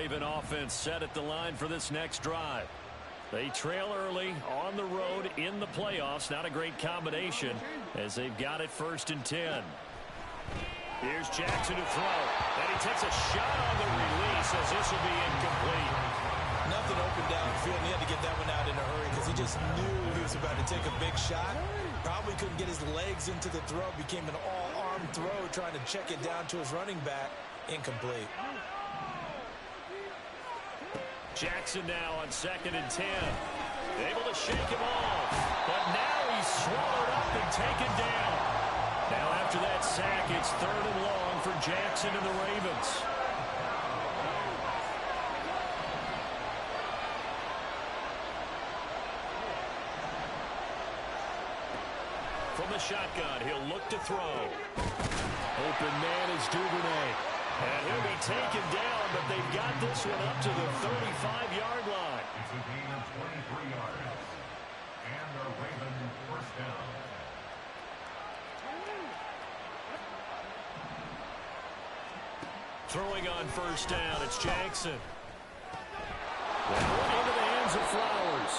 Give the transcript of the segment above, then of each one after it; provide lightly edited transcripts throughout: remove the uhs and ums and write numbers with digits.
Raven offense set at the line for this next drive. They trail early on the road in the playoffs. Not a great combination as they've got it 1st and 10. Here's Jackson to throw. And he takes a shot on the release as this will be incomplete. Nothing open downfield, and he had to get that one out in a hurry because he just knew he was about to take a big shot. Probably couldn't get his legs into the throw. Became an all-arm throw trying to check it down to his running back. Incomplete. Jackson now on 2nd and 10. Able to shake him off. But now he's swallowed up and taken down. Now after that sack, it's 3rd and long for Jackson and the Ravens. From the shotgun, he'll look to throw. Open man is Duvernay. And he'll be taken down, but they've got this one up to the 35-yard line. It's a gain of 23 yards. And the Raven 1st down. Throwing on 1st down, it's Jackson. Into the hands of Flowers.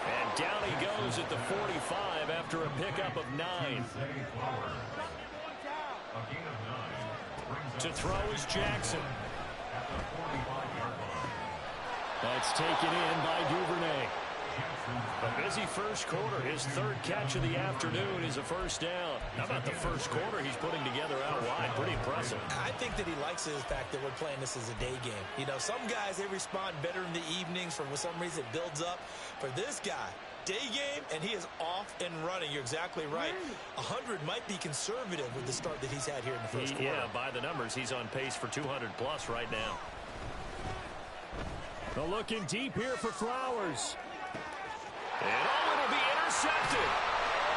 And down he goes at the 45 after a pickup of 9. To throw is Jackson. That's taken in by Duvernay. A busy first quarter. His 3rd catch of the afternoon is a 1st down. How about the first quarter he's putting together out wide? Pretty impressive. I think that he likes the fact that we're playing this as a day game. You know, some guys, they respond better in the evenings. For some reason, it builds up. For this guy, day game, and he is off and running. You're exactly right. 100 might be conservative with the start that he's had here in the first quarter. Yeah, by the numbers, he's on pace for 200-plus right now. They're looking deep here for Flowers. And it'll be intercepted.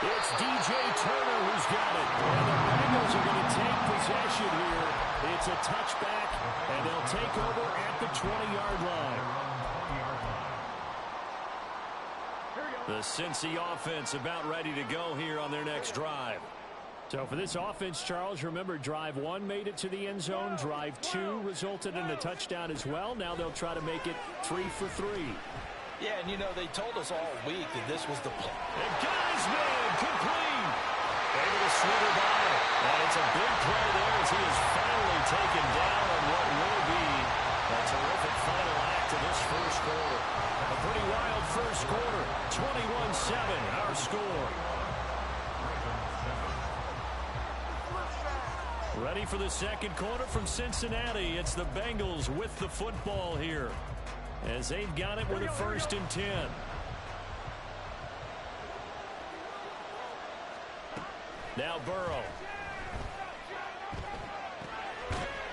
It's DJ Turner who's got it. And the Bengals are going to take possession here. It's a touchback, and they'll take over at the 20-yard line. The Cincy offense about ready to go here on their next drive. So for this offense, Charles, remember drive 1 made it to the end zone. Drive 2 resulted in a touchdown as well. Now they'll try to make it 3 for 3. Yeah, and you know, they told us all week that this was the play. And got his man complete. Able to slither by. And it's a big play there as he is finally taken down on what will be a terrific final act of this first quarter. A pretty wild first quarter. 21-7, our score. Ready for the second quarter from Cincinnati. It's the Bengals with the football here, as they've got it with a 1st and 10. Now Burrow.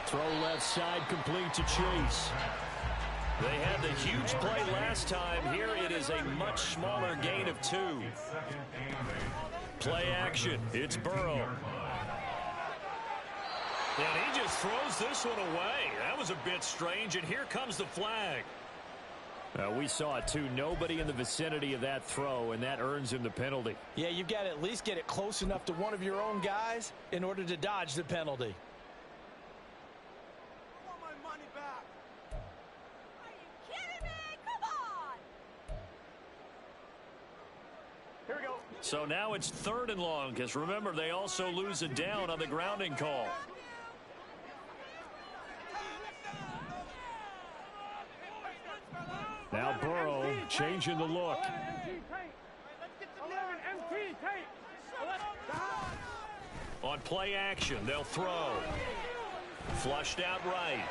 Throw left side complete to Chase. They had the huge play last time. Here it is a much smaller gain of 2. Play action. It's Burrow. And he just throws this one away. That was a bit strange, and here comes the flag. We saw it, too. Nobody in the vicinity of that throw, and that earns him the penalty. Yeah, you've got to at least get it close enough to one of your own guys in order to dodge the penalty. I want my money back. Are you kidding me? Come on. Here we go. So now it's 3rd and long, because remember, they also lose a down on the grounding call. Now Burrow changing the look. On play action, they'll throw. Flushed out right.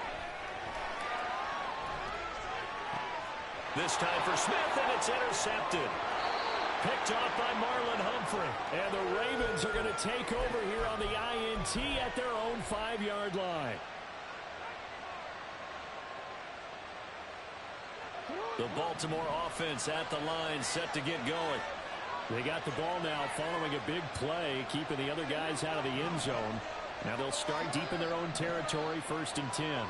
This time for Smith, and it's intercepted. Picked off by Marlon Humphrey. And the Ravens are going to take over here on the INT at their own 5-yard line. The Baltimore offense at the line, set to get going. They got the ball now following a big play, keeping the other guys out of the end zone. Now they'll start deep in their own territory, 1st and 10.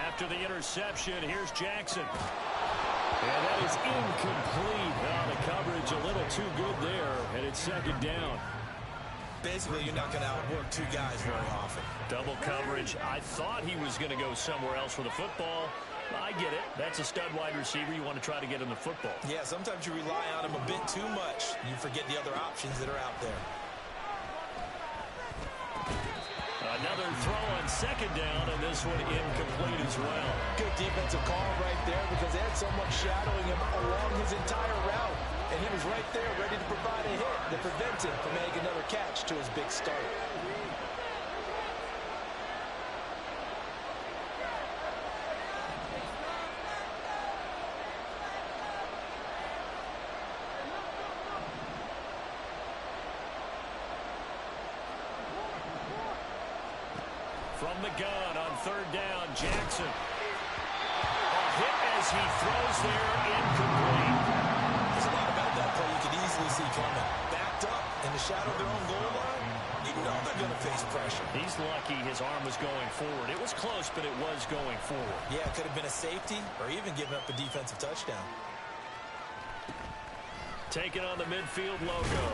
After the interception, here's Jackson. And that is incomplete. The coverage a little too good there, and it's 2nd down. Basically, you're not going to outwork two guys very often. Double coverage. I thought he was going to go somewhere else with the football. I get it. That's a stud wide receiver. You want to try to get him the football. Yeah, sometimes you rely on him a bit too much. You forget the other options that are out there. Another throw on second down, and this one incomplete as well. Good defensive call right there because they had someone shadowing him along his entire route. And he was right there ready to provide a hit that prevents him from making another catch to his big start. From the gun on third down, Jackson. A hit as he throws there, incomplete. There's a lot about that play you could easily see coming. Backed up in the shadow of their own goal line, you know they're going to face pressure. He's lucky his arm was going forward. It was close, but it was going forward. Yeah, it could have been a safety or even giving up a defensive touchdown. Taking on the midfield logo.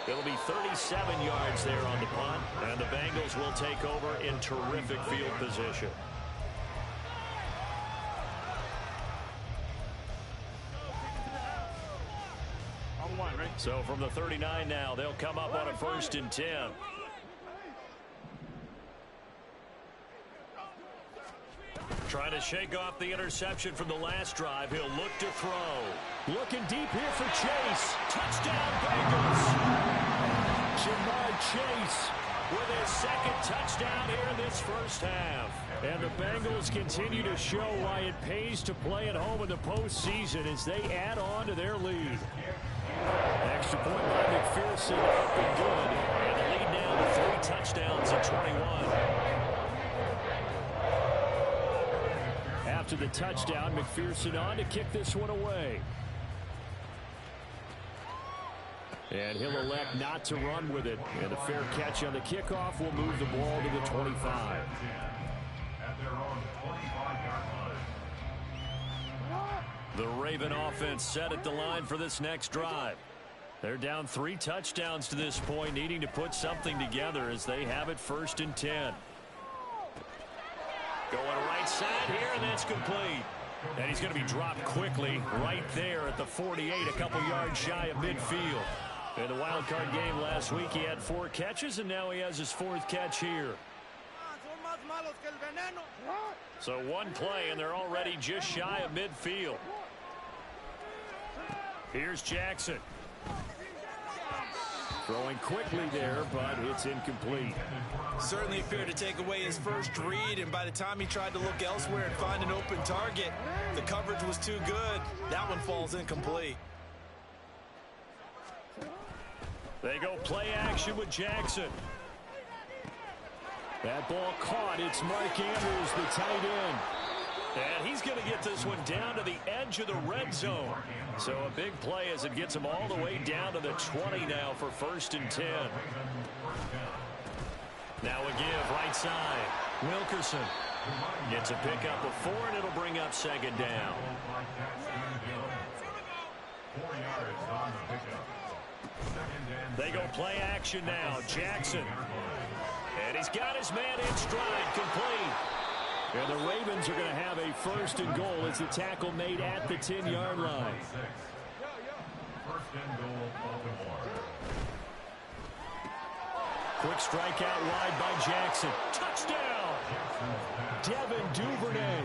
It'll be 37 yards there on the punt, and the Bengals will take over in terrific field position. So from the 39 now, they'll come up on a 1st and 10. Trying to shake off the interception from the last drive. He'll look to throw. Looking deep here for Chase. Touchdown, Bengals. Jamar Chase with his second touchdown here in this first half. And the Bengals continue to show why it pays to play at home in the postseason as they add on to their lead. Extra point by McPherson up and good. And the lead now to 3 touchdowns at 21. After the touchdown, McPherson on to kick this one away. And he'll elect not to run with it. And a fair catch on the kickoff will move the ball to the 25. The Raven offense set at the line for this next drive. They're down 3 touchdowns to this point, needing to put something together as they have it 1st and 10. Going right side here, and that's complete. And he's going to be dropped quickly right there at the 48, a couple yards shy of midfield. In the wild card game last week, he had 4 catches, and now he has his 4th catch here. So 1 play, and they're already just shy of midfield. Here's Jackson. Throwing quickly there, but it's incomplete. Certainly appeared to take away his first read, and by the time he tried to look elsewhere and find an open target, the coverage was too good. That one falls incomplete. They go play action with Jackson. That ball caught. It's Mark Andrews, the tight end. And he's going to get this one down to the edge of the red zone. So a big play as it gets him all the way down to the 20 now for 1st and 10. Now a give right side. Wilkerson gets a pickup of 4, and it'll bring up 2nd down. They go play action now. Jackson. And he's got his man in stride, complete. And the Ravens are going to have a 1st and goal as the tackle made at the 10-yard line. 1st and goal, Baltimore. Quick strikeout wide by Jackson. Touchdown! Devin Duvernay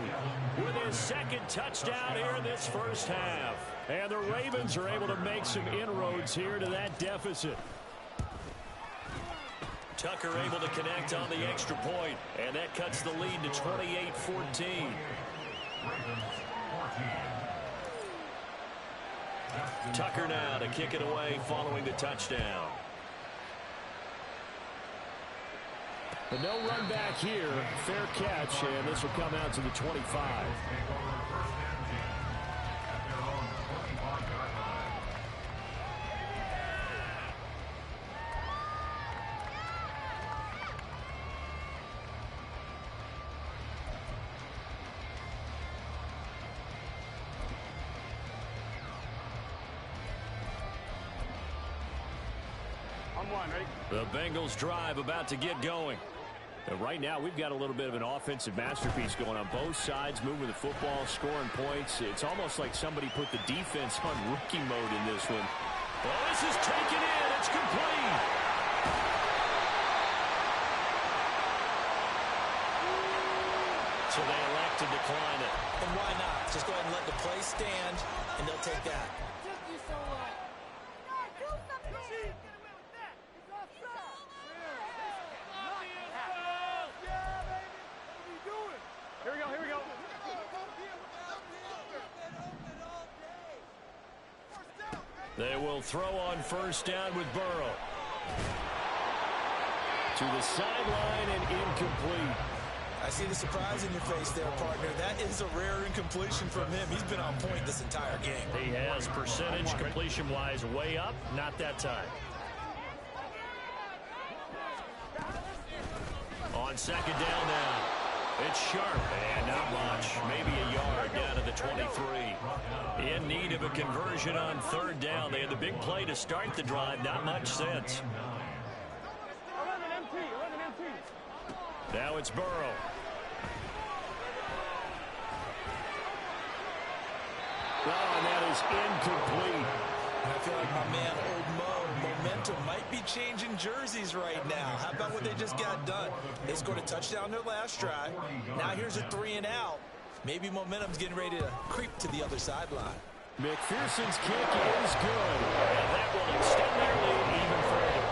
with his 2nd touchdown here in this first half. And the Ravens are able to make some inroads here to that deficit. Tucker able to connect on the extra point, and that cuts the lead to 28-14. Tucker now to kick it away following the touchdown. But no run back here. Fair catch, and this will come out to the 25. On 1, ready? The Bengals drive about to get going. Right now, we've got a little bit of an offensive masterpiece going on both sides, moving the football, scoring points. It's almost like somebody put the defense on rookie mode in this one. Well, this is taken in. It's complete. So they elect to decline it. And why not? Just go ahead and let the play stand, and they'll take that. Here we go. They will throw on first down with Burrow. To the sideline and incomplete. I see the surprise in your face there, partner. That is a rare incompletion from him. He's been on point this entire game. He has percentage completion-wise way up. Not that time. On second down now. It's sharp and not much. Maybe a yard down to the 23. In need of a conversion on third down. They had the big play to start the drive. Not much sense. Now it's Burrow. Oh, and that is incomplete. And I feel like my man, Old Mo, momentum might be changing jerseys right now. How about what they just got done? They scored a touchdown their last drive. Now here's a 3-and-out. Maybe momentum's getting ready to creep to the other sideline. McPherson's kick is good. And that will extend their lead even further.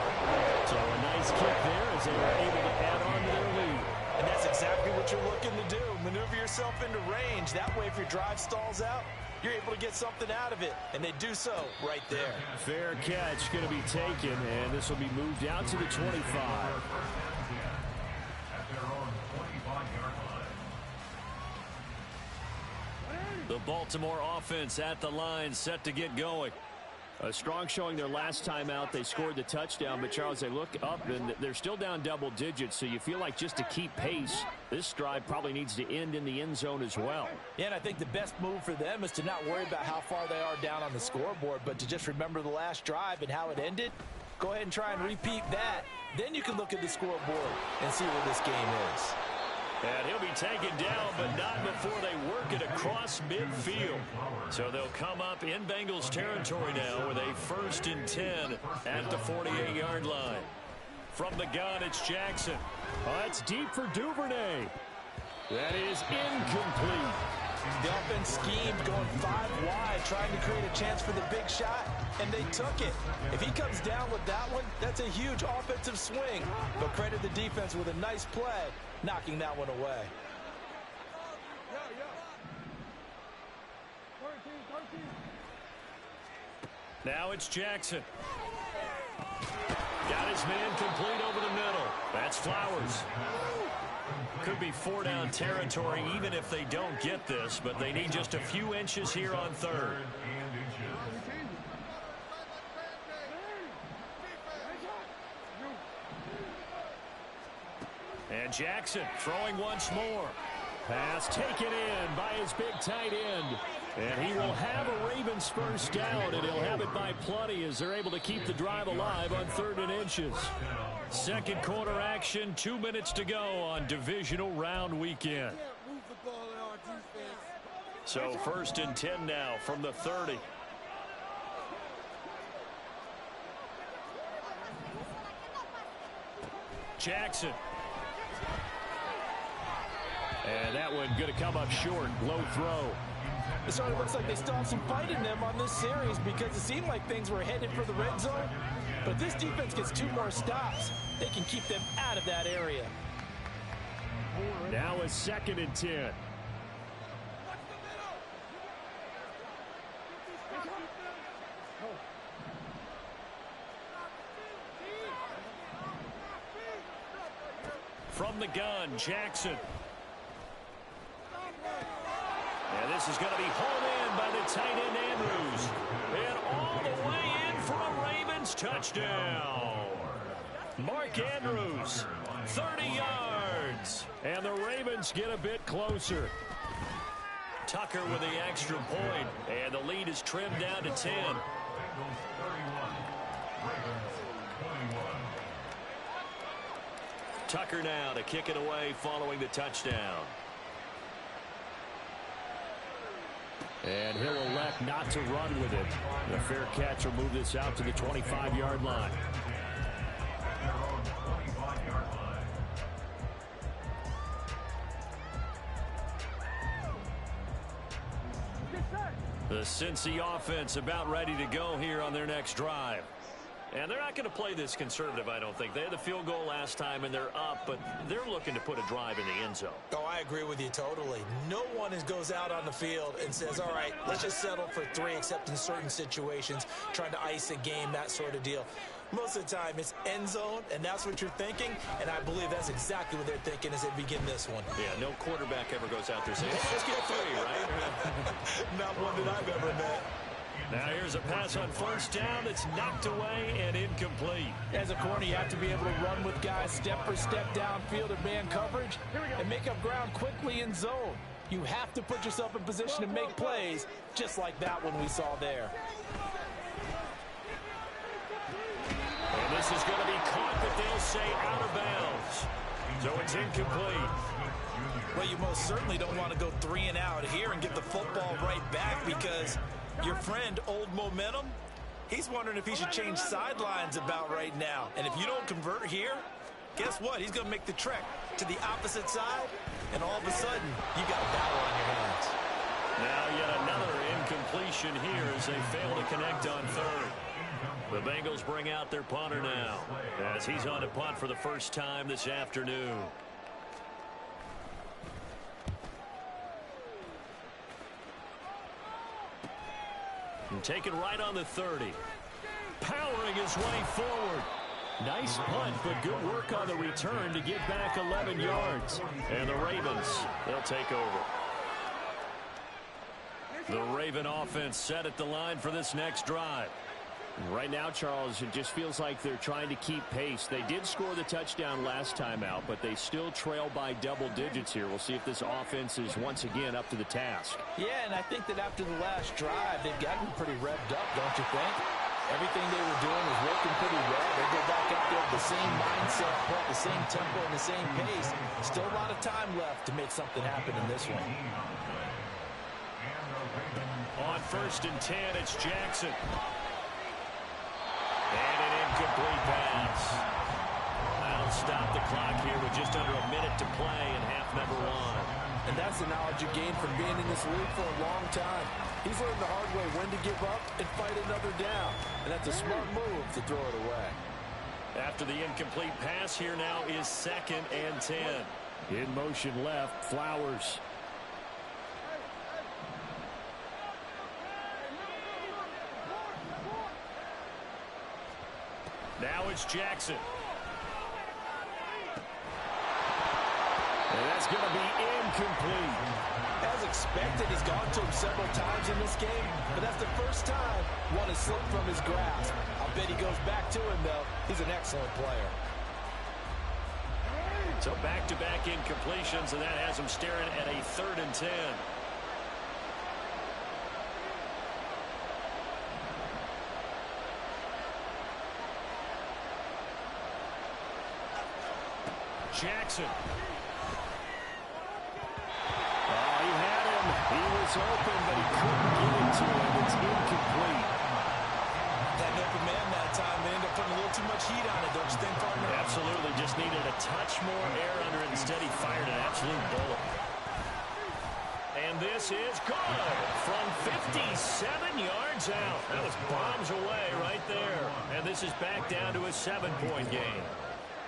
So a nice kick there as they were able to add on to their lead. And that's exactly what you're looking to do. Maneuver yourself into range. That way, if your drive stalls out, you're able to get something out of it. And they do so right there. Fair catch going to be taken, and this will be moved out to the 25. At their own 25-yard line. The Baltimore offense at the line, set to get going. A strong showing their last time out. They scored the touchdown, but Charles, they look up and they're still down double digits, so you feel like just to keep pace, this drive probably needs to end in the end zone as well. Yeah, and I think the best move for them is to not worry about how far they are down on the scoreboard, but to just remember the last drive and how it ended. Go ahead and try and repeat that. Then you can look at the scoreboard and see where this game is. And he'll be taken down, but not before they work it across midfield. So they'll come up in Bengals territory now with a 1st and 10 at the 48-yard line. From the gun, it's Jackson. It's deep for Duvernay. That is incomplete. The offense schemed going 5 wide, trying to create a chance for the big shot, and they took it. If he comes down with that one, that's a huge offensive swing. But credit the defense with a nice play, knocking that one away. Now it's Jackson. Got his man complete over the middle. That's Flowers. Could be 4-down territory even if they don't get this, but they need just a few inches here on third. And Jackson throwing once more. Pass taken in by his big tight end. And he will have a Ravens first down, and he'll have it by plenty as they're able to keep the drive alive on 3rd and inches. Second quarter action, 2 minutes to go on divisional round weekend. So 1st and 10 now from the 30. Jackson. And that one going to come up short. Low throw. It certainly looks like they still have some fight in them on this series because it seemed like things were headed for the red zone. But if this defense gets 2 more stops, they can keep them out of that area. Now a 2nd and 10. From the gun, Jackson. And this is going to be hauled in by the tight end Andrews. And all the way in for a Ravens touchdown. Mark Andrews, 30 yards. And the Ravens get a bit closer. Tucker with the extra point. And the lead is trimmed down to 10. Tucker now to kick it away following the touchdown. And he'll elect not to run with it. The fair catch will move this out to the 25-yard line. The Cincy offense about ready to go here on their next drive. And they're not going to play this conservative, I don't think. They had the field goal last time, and they're up, but they're looking to put a drive in the end zone. Oh, I agree with you totally. No one goes out on the field and says, all right, let's just settle for 3, except in certain situations, trying to ice a game, that sort of deal. Most of the time, it's end zone, and that's what you're thinking, and I believe that's exactly what they're thinking as they begin this one. Yeah, no quarterback ever goes out there saying, hey, let's get 3, right? Not one that I've ever met. Now here's a pass on first down that's knocked away and incomplete. As a corner, you have to be able to run with guys step for step downfield or man coverage and make up ground quickly in zone. You have to put yourself in position to make plays, just like that one we saw there. And this is going to be caught, but they'll say out of bounds. So it's incomplete. Well, you most certainly don't want to go 3 and out here and get the football right back, because your friend, Old Momentum, he's wondering if he should change sidelines about right now. And if you don't convert here, guess what? He's going to make the trek to the opposite side, and all of a sudden, you got a battle on your hands. Now yet another incompletion here as they fail to connect on third. The Bengals bring out their punter now as he's on to punt for the first time this afternoon. And taken right on the 30. Powering his way forward. Nice punt, but good work on the return to get back 11 yards. And the Ravens, they'll take over. The Raven offense set at the line for this next drive. Right now, Charles, it just feels like they're trying to keep pace. They did score the touchdown last time out, but they still trail by double digits here. We'll see if this offense is once again up to the task. Yeah, and I think that after the last drive, they've gotten pretty revved up, don't you think? Everything they were doing was working pretty well. They go back out there with the same mindset, the same tempo, and the same pace. Still a lot of time left to make something happen in this one. On 1st and 10, it's Jackson. And an incomplete pass. That'll stop the clock here with just under a minute to play in half number 1. And that's the knowledge you gain from being in this league for a long time. He's learned the hard way when to give up and fight another down. And that's a smart move to throw it away. After the incomplete pass, here now is 2nd and 10. In motion left, Flowers. Now it's Jackson. And that's going to be incomplete. As expected, he's gone to him several times in this game, but that's the first time one has slipped from his grasp. I'll bet he goes back to him, though. He's an excellent player. So back-to-back incompletions, and that has him staring at a 3rd and 10. Jackson. Oh, he had him. He was open, but he couldn't get it to him. It's incomplete. That open man that time, they ended up putting a little too much heat on it, don't you think, partner? Absolutely. Just needed a touch more air under it. Instead, he fired an absolute bullet. And this is good from 57 yards out. That was bombs away right there. And this is back down to a 7-point game.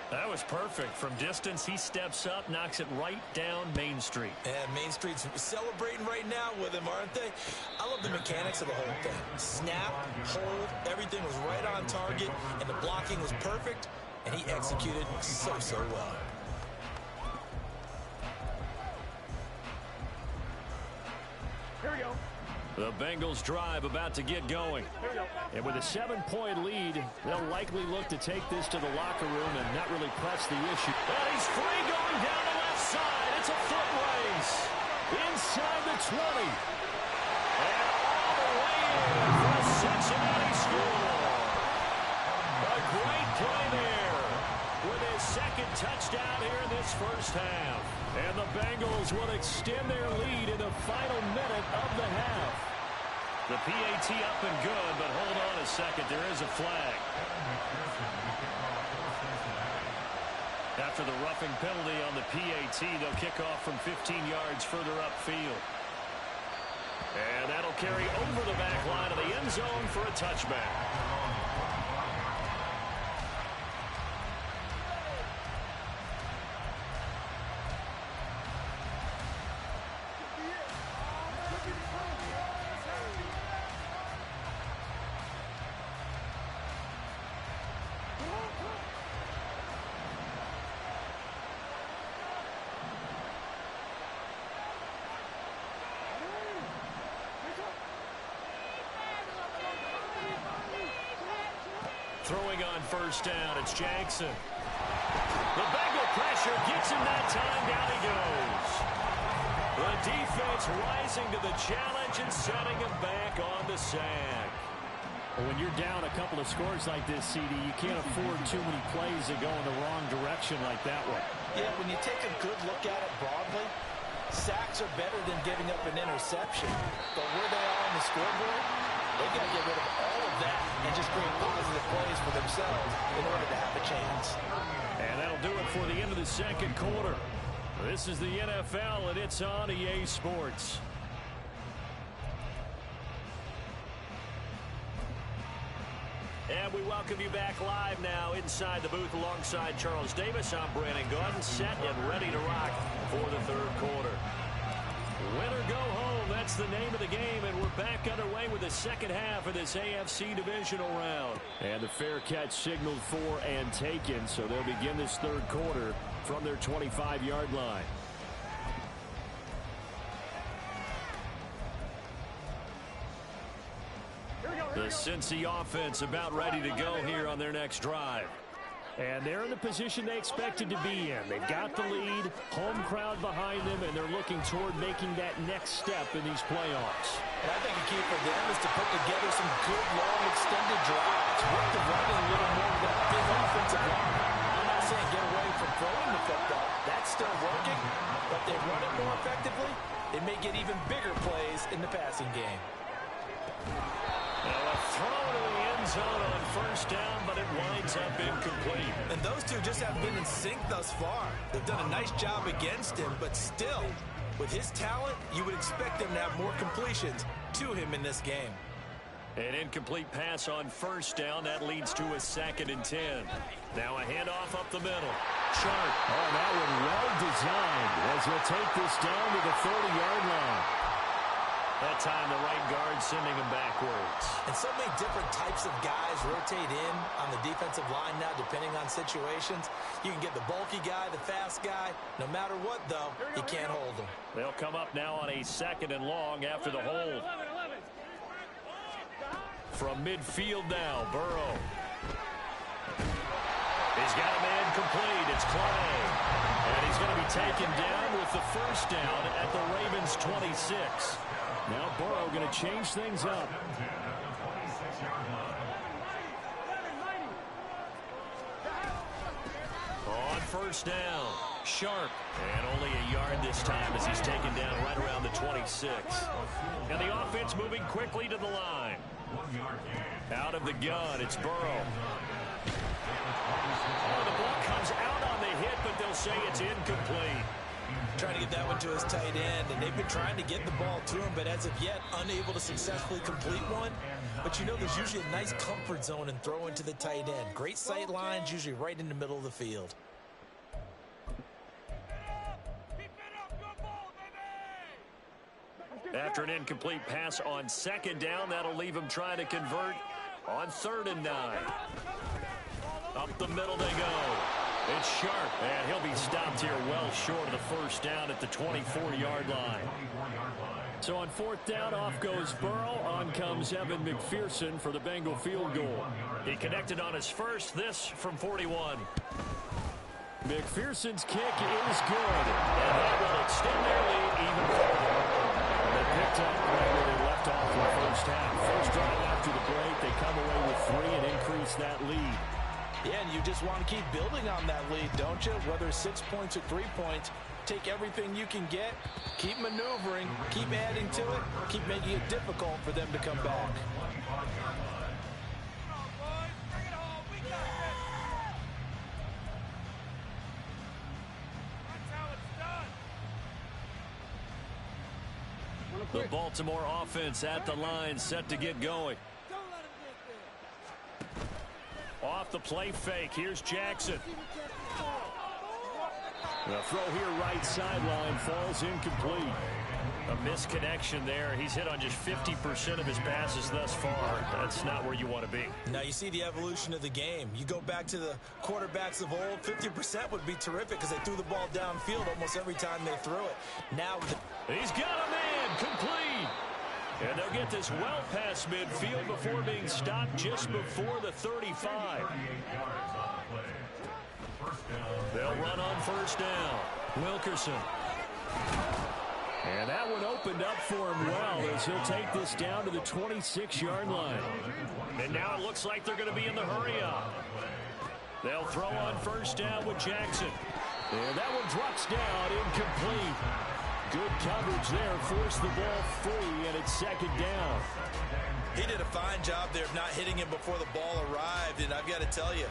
That was perfect. From distance, he steps up, knocks it right down Main Street. And Main Street's celebrating right now with him, aren't they? I love the mechanics of the whole thing. Snap, hold, everything was right on target, and the blocking was perfect, and he executed so well. Here we go. The Bengals drive about to get going. Here we go. And with a 7-point lead, they'll likely look to take this to the locker room and not really press the issue. And he's free going down the left side. It's a foot race. Inside the 20. And all the way in for a Cincinnati score. A great play there with his 2nd touchdown Bengals will extend their lead in the final minute of the half. The PAT up and good, but hold on a second. There is a flag. After the roughing penalty on the PAT, they'll kick off from 15 yards further upfield. And that'll carry over the back line of the end zone for a touchback. Throwing on first down, it's Jackson. The Bengal pressure gets him that time. Down he goes. The defense rising to the challenge and setting him back on the sack. When you're down a couple of scores like this, CD, you can't afford too many plays that go in the wrong direction like that one. Yeah, when you take a good look at it broadly, sacks are better than giving up an interception. But where they are on the scoreboard, they've got to get rid of all of that and just create positive plays for themselves in order to have a chance. And that'll do it for the end of the second quarter. This is the NFL, and it's on EA Sports. And we welcome you back live now inside the booth alongside Charles Davis. I'm Brandon Gaudin, set and ready to rock for the third quarter. Win or go home, that's the name of the game, and we're back underway with the second half of this AFC divisional round. And the fair catch signaled for and taken, so they'll begin this third quarter from their 25-yard line. The Cincy offense about ready to go here on their next drive. And they're in the position they expected to be in. They've got the lead, home crowd behind them, and they're looking toward making that next step in these playoffs. And I think the key for them is to put together some good, long, extended drives. Work the running a little more with that big offensive line. I'm not saying get away from throwing the football. That's still working, but they run it more effectively. They may get even bigger plays in the passing game. Now a throw to the end zone on first down, but it winds up incomplete. And those two just haven't been in sync thus far. They've done a nice job against him, but still, with his talent, you would expect them to have more completions to him in this game. An incomplete pass on first down. That leads to a 2nd and 10. Now a handoff up the middle. Sharp. Oh, that one well designed as he'll take this down to the 30-yard line. That time the right guard sending him backwards. And so many different types of guys rotate in on the defensive line now depending on situations. You can get the bulky guy, the fast guy. No matter what, though, you can't hold them. They'll come up now on a 2nd and long after the hold. From midfield now, Burrow. He's got a man complete. It's Clay. And he's going to be taken down with the first down at the Ravens' 26. Now Burrow going to change things up. On first down, Sharp. And only a yard this time as he's taken down right around the 26. And the offense moving quickly to the line. Out of the gun, it's Burrow. Oh, the ball comes out on the hit, but they'll say it's incomplete. Trying to get that one to his tight end, and they've been trying to get the ball to him, but as of yet, unable to successfully complete one. But you know there's usually a nice comfort zone in throwing to the tight end. Great sight lines, usually right in the middle of the field. After an incomplete pass on 2nd down, that'll leave him trying to convert on 3rd and 9. Up the middle they go. It's Sharp, and he'll be stopped here well short of the first down at the 24-yard line. So on 4th down, off goes Burrow. On comes Evan McPherson for the Bengal field goal. He connected on his first, this from 41. McPherson's kick is good. And that will extend their lead even further. They picked up right where they left off in the first half. First drive after the break, they come away with 3 and increase that lead. Yeah, and you just want to keep building on that lead, don't you? Whether it's 6 points or 3 points, take everything you can get, keep maneuvering, keep adding to it, keep making it difficult for them to come back. The Baltimore offense at the line, set to get going. Off the play fake, here's Jackson. The throw here right sideline falls incomplete. A misconnection there. He's hit on just 50% of his passes thus far. That's not where you want to be. Now you see the evolution of the game. You go back to the quarterbacks of old, 50% would be terrific because they threw the ball downfield almost every time they threw it. Now he's got a man complete. And they'll get this well past midfield before being stopped just before the 35. They'll run on first down. Wilkerson. And that one opened up for him well as he'll take this down to the 26-yard line. And now it looks like they're going to be in the hurry-up. They'll throw on first down with Jackson. And that one drops down, incomplete. Good coverage there, forced the ball free, and it's second down. He did a fine job there of not hitting him before the ball arrived, and I've got to tell you,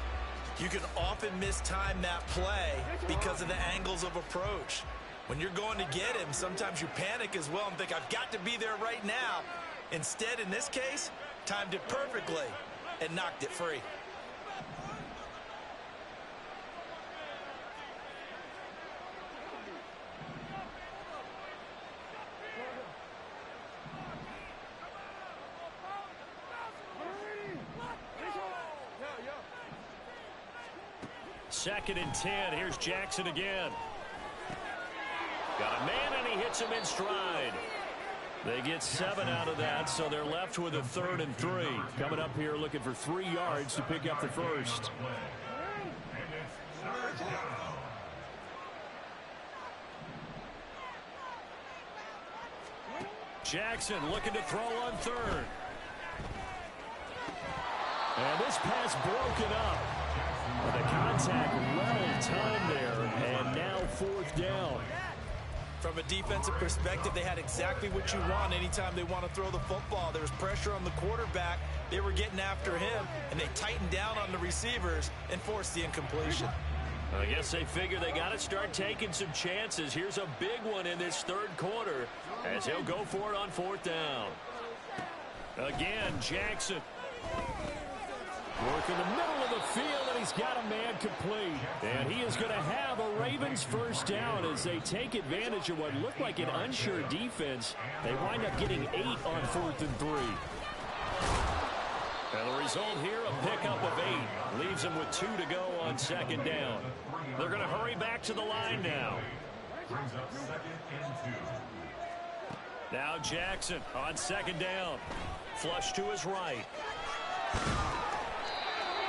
you can often mistime that play because of the angles of approach. When you're going to get him, sometimes you panic as well and think, I've got to be there right now. Instead, in this case, timed it perfectly and knocked it free. Second and 10. Here's Jackson again. Got a man, and he hits him in stride. They get 7 out of that, so they're left with a 3rd and 3. Coming up here looking for 3 yards to pick up the first. Jackson looking to throw on 3rd. And this pass broken up. The contact well timed there, and now 4th down. From a defensive perspective, they had exactly what you want anytime they want to throw the football. There was pressure on the quarterback. They were getting after him, and they tightened down on the receivers and forced the incompletion. I guess they figure they got to start taking some chances. Here's a big one in this 3rd quarter as he'll go for it on 4th down. Again, Jackson. Work in the middle of the field, and he's got a man complete. And he is going to have a Ravens first down as they take advantage of what looked like an unsure defense. They wind up getting 8 on 4th and 3. And the result here, a pickup of 8. Leaves them with 2 to go on 2nd down. They're going to hurry back to the line now. Now Jackson on 2nd down. Flush to his right.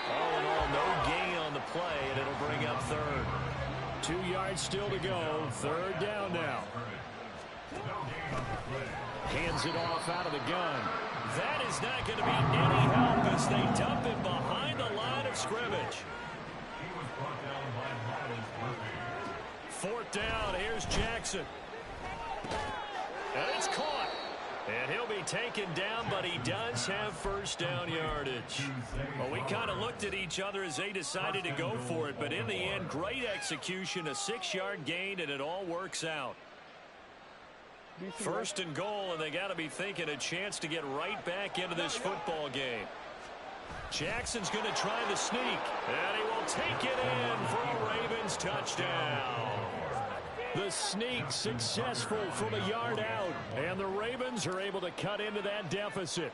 All in all, no gain on the play, and it'll bring up 3rd. 2 yards still to go. 3rd down now. Hands it off out of the gun. That is not going to be any help as they dump him behind the line of scrimmage. 4th down. Here's Jackson. And it's caught. And he'll be taken down, but he does have first down yardage. Well, we kind of looked at each other as they decided to go for it, but in the end, great execution, a 6-yard gain, and it all works out. 1st and goal, and they got to be thinking a chance to get right back into this football game. Jackson's going to try the sneak, and he will take it in for a Ravens touchdown. The sneak successful from a yard out, and the Ravens are able to cut into that deficit.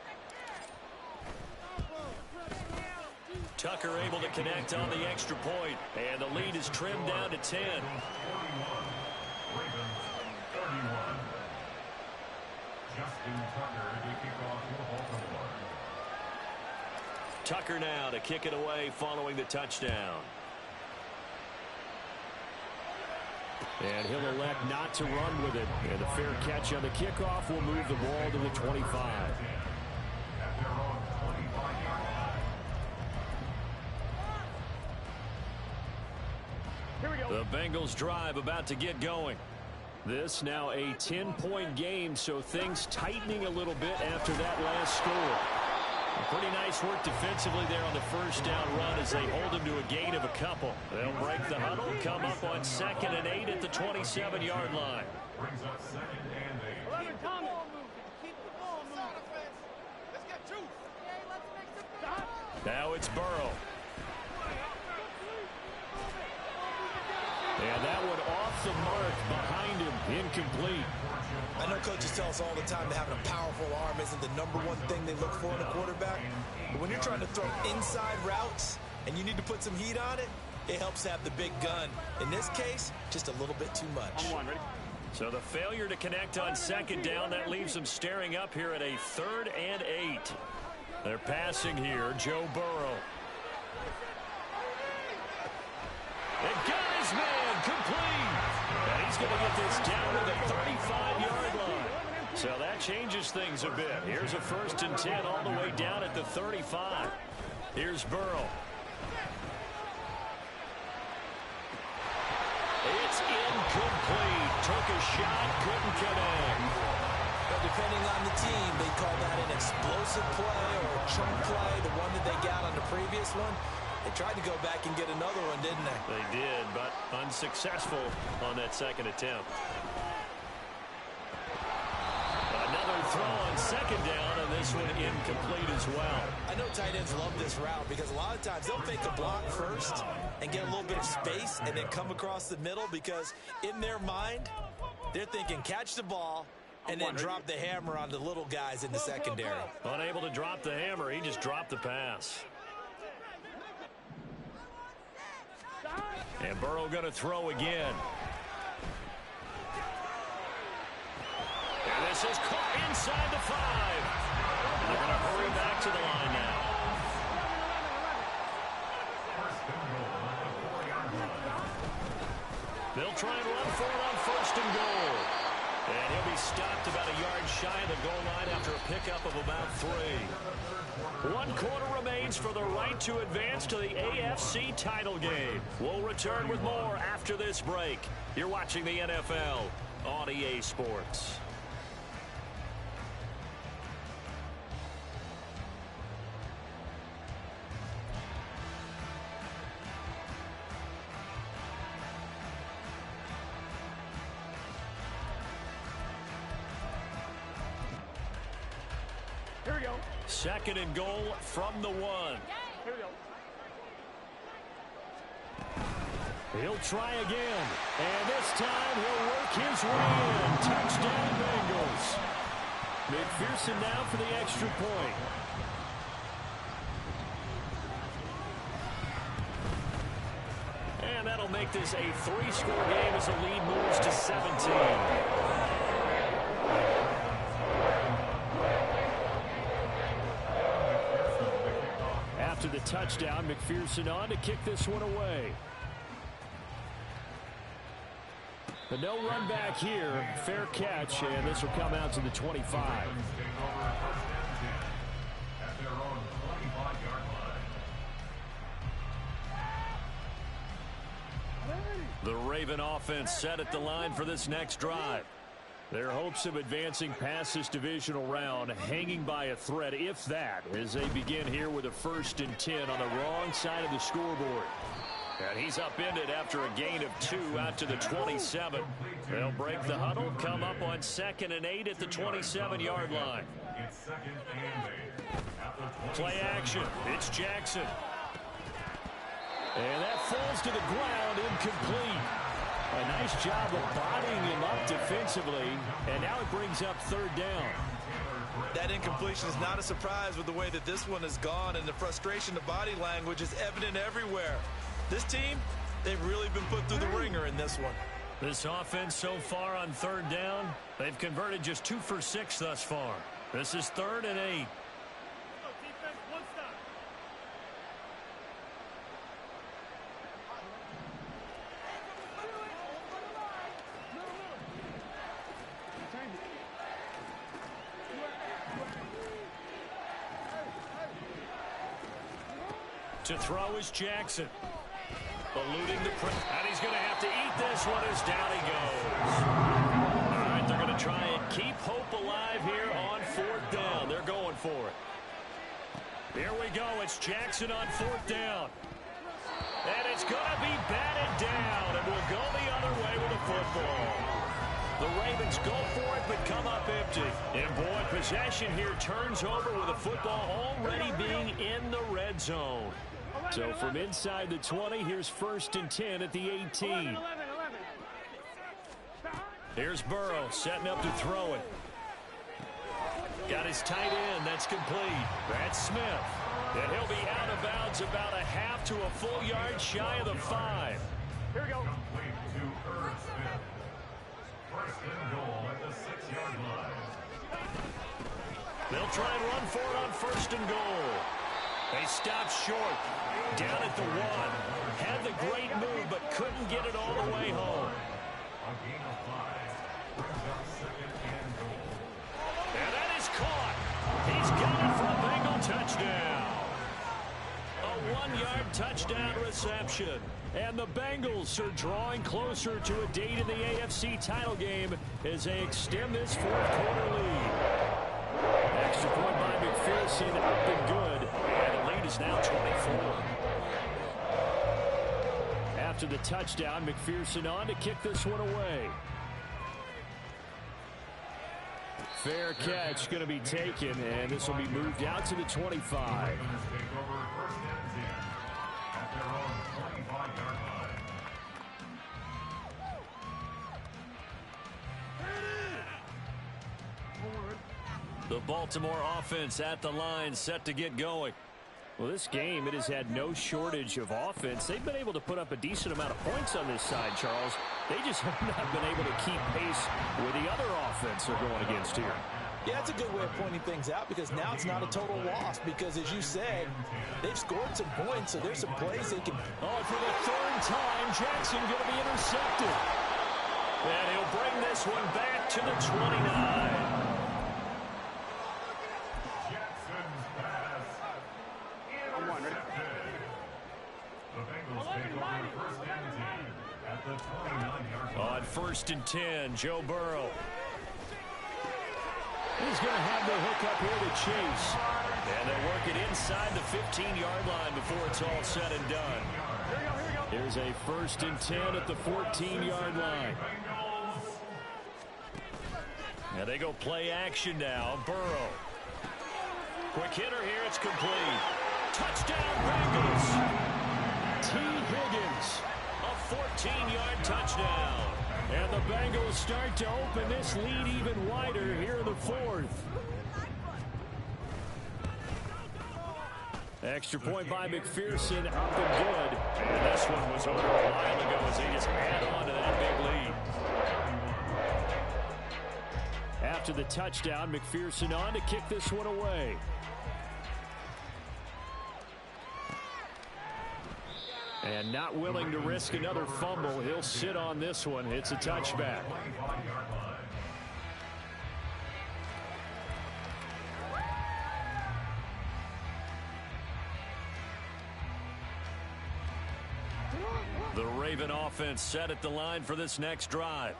Tucker able to connect on the extra point, and the lead is trimmed down to 10. Tucker now to kick it away following the touchdown. And he'll elect not to run with it. And a fair catch on the kickoff will move the ball to the 25. The Bengals drive about to get going. This now a 10-point game, so things tightening a little bit after that last score. Pretty nice work defensively there on the first down run as they hold him to a gain of a couple. They'll break the huddle, come up on 2nd and 8 at the 27-yard line. Brings up 2nd and 8. Keep the ball moving. Keep the ball moving. Let's get juice. Okay, let's make some stop. Now it's Burrow. And that one off the mark behind him, incomplete. I know coaches tell us all the time that having a powerful arm isn't the #1 thing they look for in a quarterback. But when you're trying to throw inside routes and you need to put some heat on it, it helps have the big gun. In this case, just a little bit too much. So the failure to connect on 2nd down, that leaves them staring up here at a 3rd and 8. They're passing here, Joe Burrow. And got his man complete. And he's going to get this down to the 35-yard line. So that changes things a bit. Here's a 1st and 10 all the way down at the 35. Here's Burrow. It's incomplete. Took a shot, couldn't connect. But depending on the team, they call that an explosive play or a chunk play, the one that they got on the previous one. They tried to go back and get another one, didn't they? They did, but unsuccessful on that 2nd attempt. Another throw on 2nd down, and this one incomplete as well. I know tight ends love this route because a lot of times they'll fake a block first and get a little bit of space and then come across the middle because in their mind, they're thinking catch the ball and then drop the hammer on the little guys in the secondary. Unable to drop the hammer, he just dropped the pass. And Burrow going to throw again. And this is caught inside the 5. And they're going to hurry back to the line now. They'll try and run for it on 1st and goal. And he'll be stopped about a yard shy of the goal line after a pickup of about 3. 1 quarter remains for the right to advance to the AFC title game. We'll return with more after this break. You're watching the NFL on EA Sports. Here we go. 2nd and goal from the 1. Here we go. He'll try again. And this time he'll work his way in. Touchdown Bengals. McPherson now for the extra point. And that'll make this a 3-score game as the lead moves to 17. After the touchdown, McPherson on to kick this one away. The no run back here, fair catch, and this will come out to the 25. The Raven offense set at the line for this next drive. Their hopes of advancing past this divisional round hanging by a thread, if that, as they begin here with a 1st and 10 on the wrong side of the scoreboard. And he's upended after a gain of 2 out to the 27. They'll break the huddle, come up on 2nd and 8 at the 27-yard line. Play action. It's Jackson. And that falls to the ground, incomplete. A nice job of bodying him up defensively, and now it brings up 3rd down. That incompletion is not a surprise with the way that this one has gone, and the frustration, the body language is evident everywhere. This team, they've really been put through the ringer in this one. This offense so far on 3rd down, they've converted just 2 for 6 thus far. This is 3rd and 8. To throw is Jackson. Eluding the press. And he's going to have to eat this one as down he goes. All right, they're going to try and keep hope alive here on 4th down. They're going for it. Here we go. It's Jackson on 4th down. And it's going to be batted down. And we'll go the other way with the football. The Ravens go for it, but come up empty. And, boy, possession here turns over with the football already being in the red zone. So from inside the 20, here's 1st and 10 at the 18. Here's Burrow setting up to throw it. Got his tight end. That's complete. That's Smith. And he'll be out of bounds about a half to a full yard shy of the 5. Here we go. Complete to Irv Smith. 1st and goal at the 6-yard line. They'll try and run for it on 1st and goal. They stop short. Down at the 1. Had the great move, but couldn't get it all the way home. A gain of 5. Brings up 2nd and goal. And that is caught. He's got it for a Bengal touchdown. A 1-yard touchdown reception. And the Bengals are drawing closer to a date in the AFC title game as they extend this 4th quarter lead. Extra point by McPherson, up and good. And the lead is now 24. After the touchdown, McPherson on to kick this one away. Fair catch going to be taken, and this will be moved out to the 25. Ravens take over 1st and 10 at their own 25-yard line. The Baltimore offense at the line, set to get going. Well, this game, it has had no shortage of offense. They've been able to put up a decent amount of points on this side, Charles. They just have not been able to keep pace with the other offense they're going against here. Yeah, it's a good way of pointing things out because now it's not a total loss because, as you said, they've scored some points, so there's some plays they can... Oh, for the 3rd time, Jackson going to be intercepted. And he'll bring this one back to the 29. Jackson's pass intercepted. The Bengals take over 1st and 10 at the 29-yard line. On 1st and 10, Joe Burrow. He's going to have the hook up here to Chase. And they'll work it inside the 15-yard line before it's all said and done. Here's a 1st and 10 at the 14-yard line. Now they go play action now. Burrow. Quick hitter here. It's complete. Touchdown, Bengals. T. Higgins. A 14-yard touchdown. And the Bengals start to open this lead even wider here in the 4th. Extra point by McPherson, up and good. And this one was over a while ago as they just add on to that big lead. After the touchdown, McPherson on to kick this one away. And not willing to risk another fumble. He'll sit on this one. It's a touchback. The Raven offense set at the line for this next drive.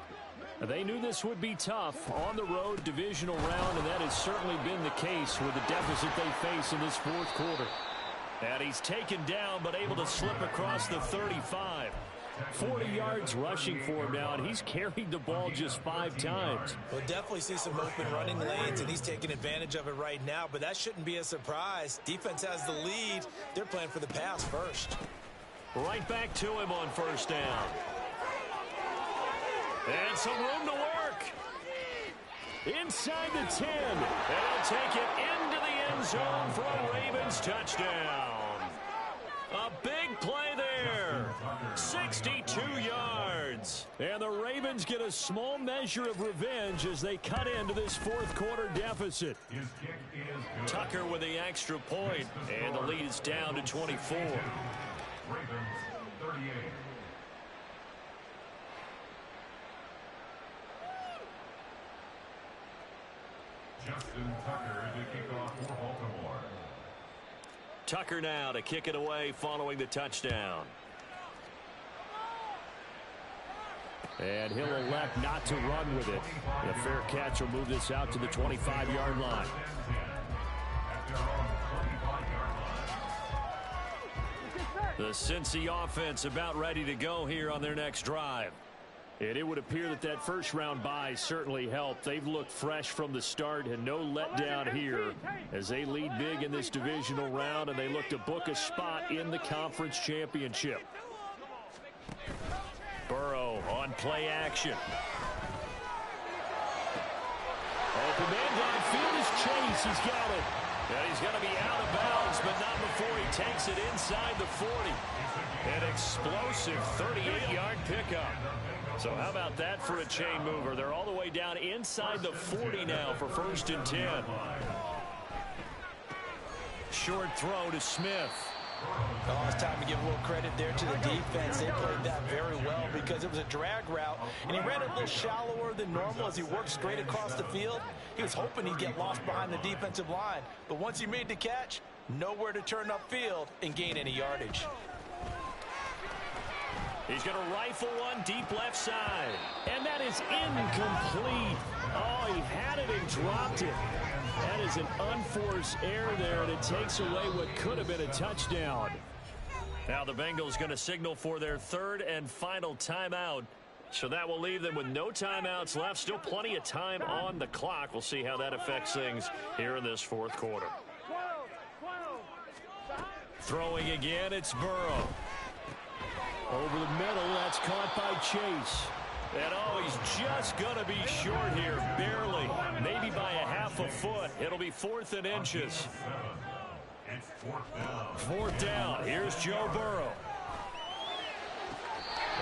They knew this would be tough on the road divisional round, and that has certainly been the case with the deficit they face in this 4th quarter. And he's taken down, but able to slip across the 35. 40 yards rushing for him now, and he's carried the ball just 5 times. We'll definitely see some open running lanes, and he's taking advantage of it right now, but that shouldn't be a surprise. Defense has the lead. They're playing for the pass first. Right back to him on 1st down. And some room to work. Inside the 10. And he'll take it into the end zone for a Ravens touchdown. A big play there. 62 yards. And the Ravens get a small measure of revenge as they cut into this 4th quarter deficit. His kick is good. Tucker with the extra point, and the lead is down to 24. Ravens 38. Justin Tucker to kick off for Baltimore. Tucker now to kick it away following the touchdown. And he'll elect not to run with it. A fair catch will move this out to the 25-yard line. The Cincy offense about ready to go here on their next drive. And it would appear that that first-round bye certainly helped. They've looked fresh from the start and no letdown here as they lead big in this divisional round, and they look to book a spot in the conference championship. Burrow on play action. Open man downfield is Chase. He's got it. And he's going to be out of bounds, but not before he takes it inside the 40. An explosive 38-yard pickup. So how about that for a chain mover? They're all the way down inside the 40 now for 1st and 10. Short throw to Smith. Oh, it's time to give a little credit there to the defense. They played that very well because it was a drag route, and he ran it a little shallower than normal as he worked straight across the field. He was hoping he'd get lost behind the defensive line, but once he made the catch, nowhere to turn upfield and gain any yardage. He's going to rifle one deep left side. And that is incomplete. Oh, he had it and dropped it. That is an unforced error there, and it takes away what could have been a touchdown. Now the Bengals going to signal for their 3rd and final timeout. So that will leave them with no timeouts left. Still plenty of time on the clock. We'll see how that affects things here in this 4th quarter. Throwing again, it's Burrow. Over the middle, that's caught by Chase. And oh, he's just going to be short here, barely. Maybe by a half a foot. It'll be 4th and inches. 4th down. Here's Joe Burrow.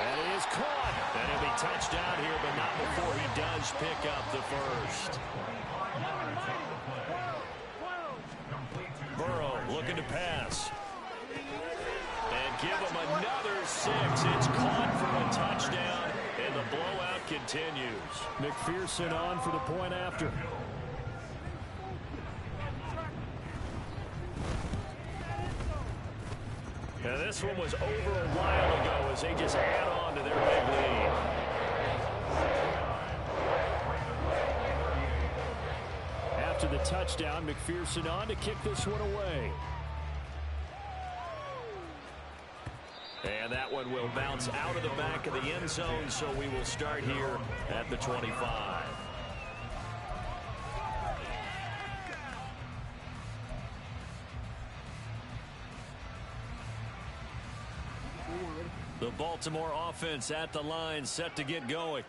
And he is caught. And he'll be touched out here, but not before he does pick up the first. Burrow looking to pass. And give him another 6. It's caught for a touchdown, and the blowout continues. McPherson on for the point after. Now this one was over a while ago as they just add on to their big lead. After the touchdown, McPherson on to kick this one away. And that one will bounce out of the back of the end zone, so we will start here at the 25. The Baltimore offense at the line, set to get going.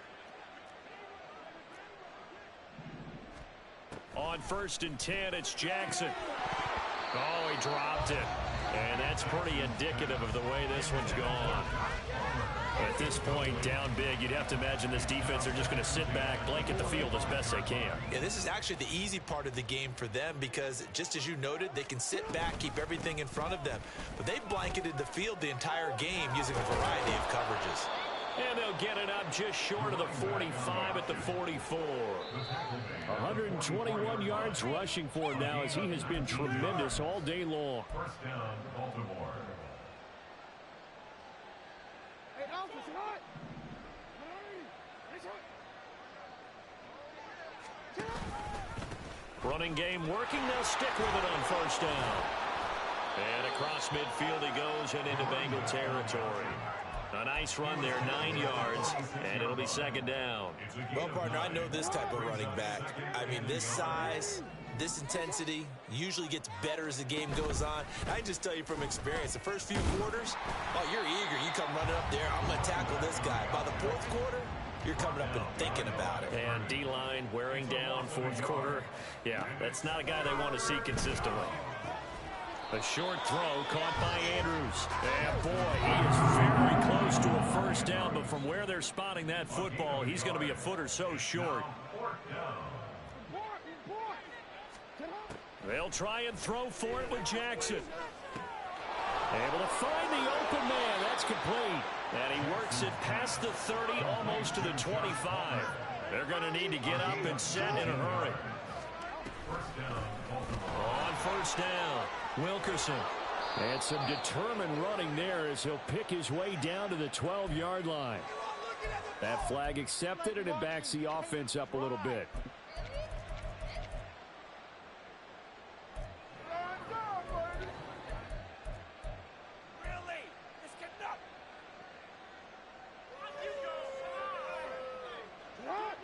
On 1st and 10, it's Jackson. Oh, he dropped it. And that's pretty indicative of the way this one's gone. At this point, down big, you'd have to imagine this defense are just going to sit back, blanket the field as best they can. Yeah, this is actually the easy part of the game for them because, just as you noted, they can sit back, keep everything in front of them. But they've blanketed the field the entire game using a variety of coverages. And they'll get it up just short of the 45 at the 44. 121 yards rushing for him now as he has been tremendous all day long. 1st down, Baltimore. Running game working. They'll stick with it on 1st down. And across midfield he goes and into Bengal territory. A nice run there, 9 yards, and it'll be 2nd down. Well, partner, I know this type of running back. I mean, this size, this intensity usually gets better as the game goes on. I just tell you from experience, the first few quarters, oh, you're eager. You come running up there, I'm going to tackle this guy. By the 4th quarter, you're coming up and thinking about it. And D-line wearing down 4th quarter. Yeah, that's not a guy they want to see consistently. A short throw caught by Andrews. And boy, he is very close to a 1st down, but from where they're spotting that football, he's going to be a foot or so short. They'll try and throw for it with Jackson. Able to find the open man. That's complete. And he works it past the 30, almost to the 25. They're going to need to get up and set in a hurry. On 1st down, Wilkerson. And some determined running there as he'll pick his way down to the 12-yard line. That flag accepted, and it backs the offense up a little bit.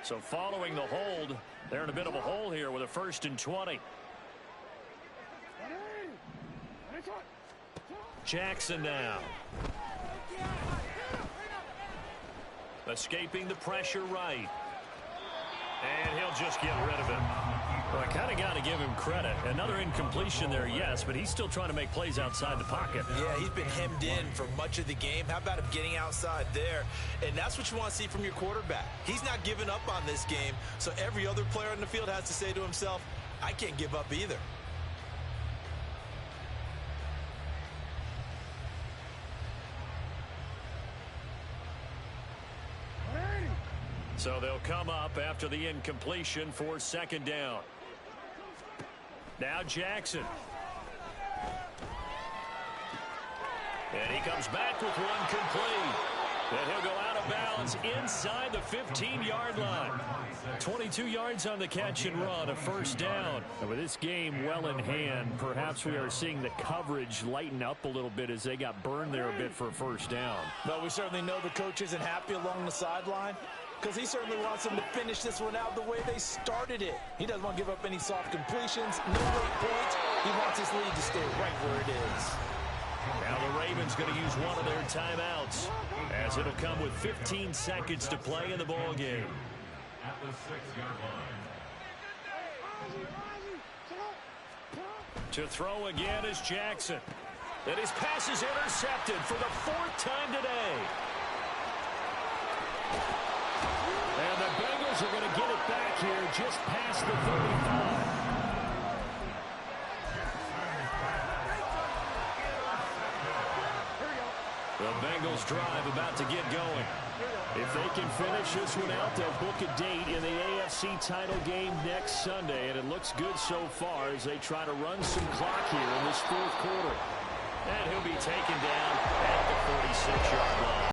So following the hold, they're in a bit of a hole here with a 1st and 20. Jackson now. Escaping the pressure right. And he'll just get rid of it. Well, I kind of got to give him credit. Another incompletion there, yes, but he's still trying to make plays outside the pocket. Yeah, he's been hemmed in for much of the game. How about him getting outside there? And that's what you want to see from your quarterback. He's not giving up on this game, so every other player on the field has to say to himself, I can't give up either. So they'll come up after the incompletion for 2nd down. Now Jackson. And he comes back with one complete. And he'll go out of bounds inside the 15-yard line. 22 yards on the catch and run, a 1st down. And with this game well in hand, perhaps we are seeing the coverage lighten up a little bit as they got burned there a bit for a 1st down. But we certainly know the coach isn't happy along the sideline, because he certainly wants them to finish this one out the way they started it. He doesn't want to give up any soft completions, no late points. He wants his lead to stay right where it is. Now the Ravens going to use one of their timeouts, as it'll come with 15 seconds to play in the ball game. At the 6-yard line. To throw again is Jackson. And his pass is intercepted for the 4th time today. And the Bengals are going to get it back here just past the 35. The Bengals drive about to get going. If they can finish this one out, they'll book a date in the AFC title game next Sunday. And it looks good so far as they try to run some clock here in this 4th quarter. And he'll be taken down at the 46-yard line.